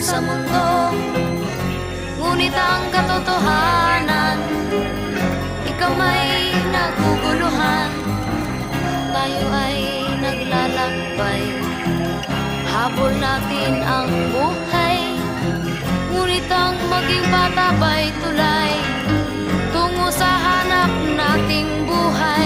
sa mundo. Ngunit ang katotohanan, ikaw may naguguluhan. Tayo ay naglalakbay, habol natin ang buhay. Ngunit ang maging bata ba'y tulay tungo sa hanap nating buhay.